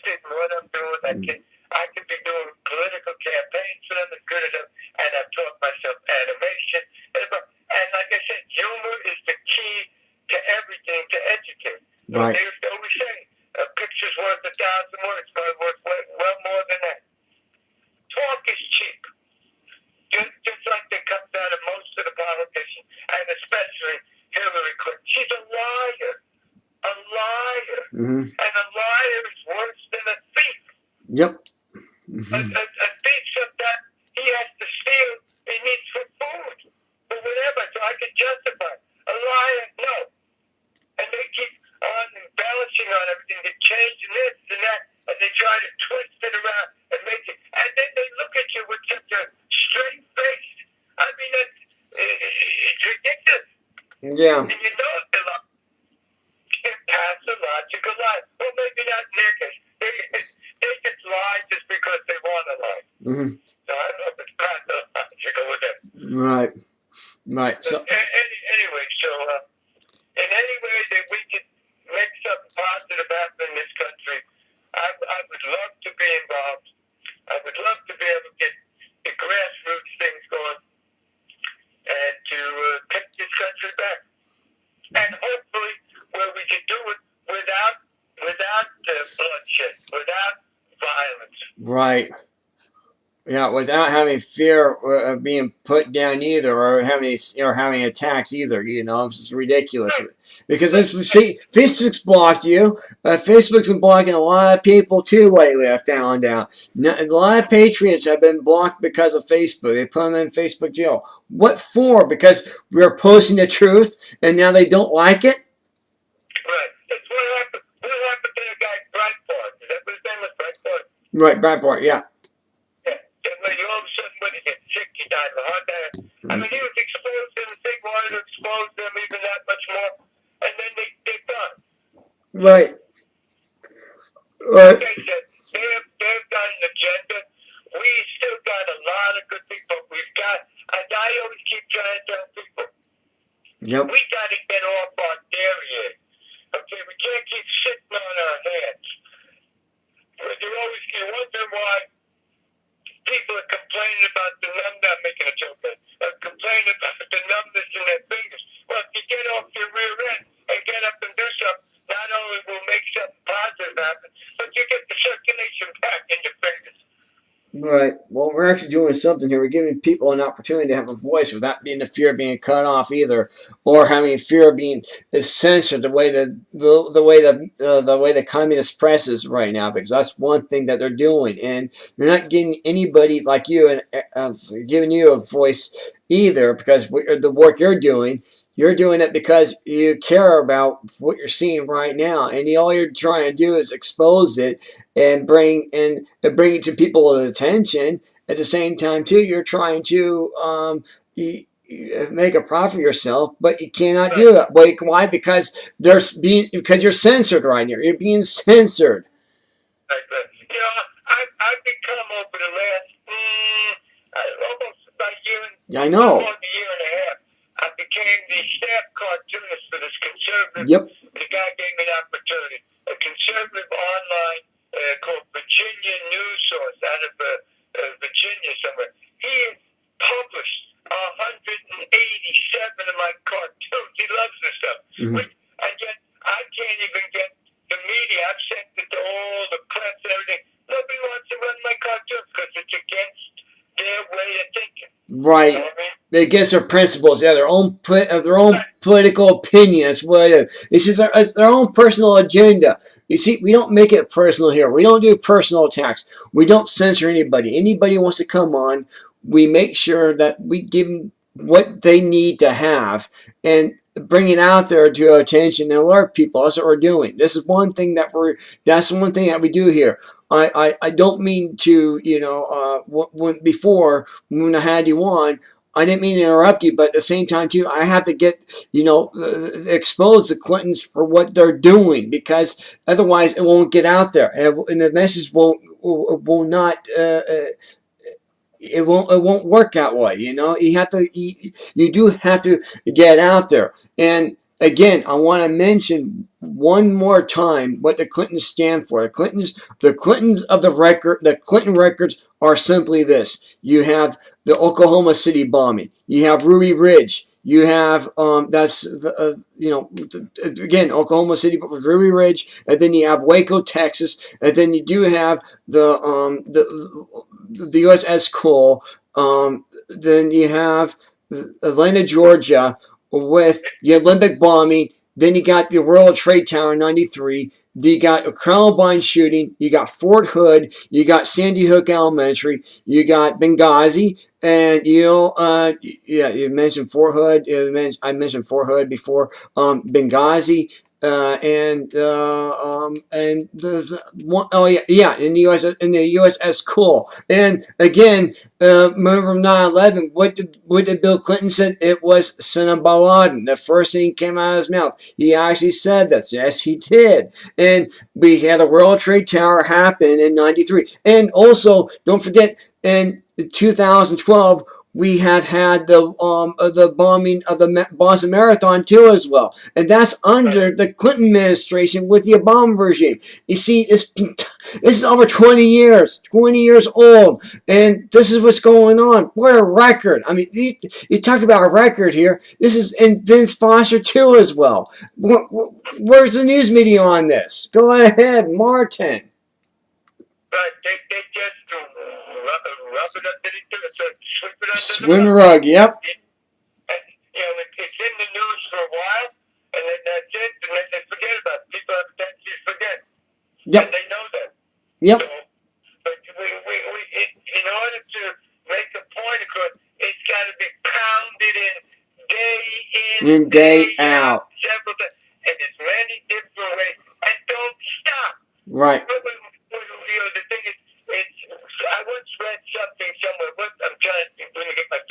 interested in what I'm doing. I could be doing political campaigns for them as good as them, and I've taught myself animation. And like I said, humor is the key to everything, to educate. So Right. they used to always say, a picture's worth 1,000 words, but worth well more than that. Talk is cheap. Just like that comes out of most of the politicians, and especially Hillary Clinton. She's a liar. A liar. Mm-hmm. And a liar is worse than a thief. Yep. Mm-hmm. A thief sometimes, he has to steal, he needs for food, or whatever, so I can justify. A liar, no. And they keep on embellishing on everything, they're changing this and that, and they try to twist it around and make it, and then they look at you with such a straight face. I mean, it's ridiculous. Yeah. And you know they're like, pathological lie. Well, maybe not in their case. They just lie just because they want to lie. Mm-hmm. So I don't know if it's pathological with them. Right. Right. So. Anyway, so in any way that we could make something positive happen in this country, I would love to be involved. I would love to be able to get the grassroots things going and to take this country back. And hopefully, where we can do it without bloodshed, without violence. Right. Yeah, without having fear of being put down either, or having attacks either. You know, it's just ridiculous. Because Facebook's blocked you. Facebook's been blocking a lot of people too lately. I found out. A lot of patriots have been blocked because of Facebook. They put them in Facebook jail. What for? Because we're posting the truth, and now they don't like it. Right. That's what happened. What happened to the guy Breitbart? Is that what his name was? Breitbart. Right, Breitbart. Yeah. All of a sudden, when he gets sick, he died of a heart attack. I mean, he was exposed to them. They wanted to expose them even that much more, and then they're done. Right. Like I said, they've got an agenda. We still got a lot of good people. We've got, and I always keep trying to tell people, Yep. we got to get off our dairy. Okay, we can't keep sitting on our hands. You wonder why people are complaining about the numbness. I'm making a joke, but complaining about the numbness in their fingers. Well, if you get off your rear end and get up and do something, not only will make something positive happen, but you get the circulation back in your fingers. Right. Well, we're actually doing something here. We're giving people an opportunity to have a voice without being the fear of being cut off either, or having a fear of being censored the way the communist press is right now. Because that's one thing that they're doing, and they're not getting anybody like you and giving you a voice either. Because the work you're doing it because you care about what you're seeing right now, and all you're trying to do is expose it and bring it to people's attention. At the same time, too, you're trying to make a profit yourself, but you cannot do it. Why? Because you're censored right now. You're being censored. You know, I've become over the last almost about a year. I know. Almost a year and a half. I became the staff cartoonist for this conservative. Yep. The guy gave me an opportunity. A conservative online called Virginia News Source out of Virginia somewhere. He has published 187 of my cartoons. He loves this stuff. Mm-hmm. And yet I can't even get the media. I've sent it to all the press and everything. Nobody wants to run my cartoons because it's against their way of thinking. Right. You know what I mean? Against their principles, yeah, their own political opinion. That's what it is. It's just their own personal agenda. You see, we don't make it personal here. We don't do personal attacks. We don't censor anybody. Anybody wants to come on, we make sure that we give them what they need to have and bring it out there to attention and alert people. That's what we're doing. This is one thing that's one thing that we do here. I don't mean to, before when I had you on, I didn't mean to interrupt you, but at the same time too, I have to get, expose the Clintons for what they're doing, because otherwise it won't get out there, and the message will not. It won't work that way. You do have to get out there, and again, I want to mention one more time what the Clintons stand for. The Clintons of the record, the Clinton records are simply this: you have the Oklahoma City bombing, you have Ruby Ridge, you have that's the, again Oklahoma City with Ruby Ridge, and then you have Waco, Texas, and then you do have the USS Cole. Then you have Atlanta, Georgia, with the Olympic bombing. Then you got the World Trade Tower in '93. You got a Columbine shooting. You got Fort Hood. You got Sandy Hook Elementary. You got Benghazi, and you mentioned Fort Hood. I mentioned Fort Hood before. Benghazi. And there's one, oh yeah, in the USS Cole. And again, remember 9/11? What did Bill Clinton said? It was Osama bin Laden. The first thing came out of his mouth. He actually said this. Yes, he did. And we had a World Trade Tower happen in '93. And also, don't forget, in 2012, we had the bombing of the Boston Marathon too as well, and that's under the Clinton administration with the Obama regime. You see, this is over 20 years old, and this is what's going on. What a record! I mean, you talk about a record here. This is and Vince Foster too as well. Where's the news media on this? Go ahead, Martin. But they just rub it underneath it, sweep it under Swim the rug. Yep. And, it's in the news for a while, and then that's it, and then they forget about it. People have a tendency to forget. Yep. And they know that. Yep. So, but in order to make a point across, it's got to be pounded in, day out. several times, and there's many different ways, and don't stop. Right. The thing is, I once read something somewhere. I'm trying to get my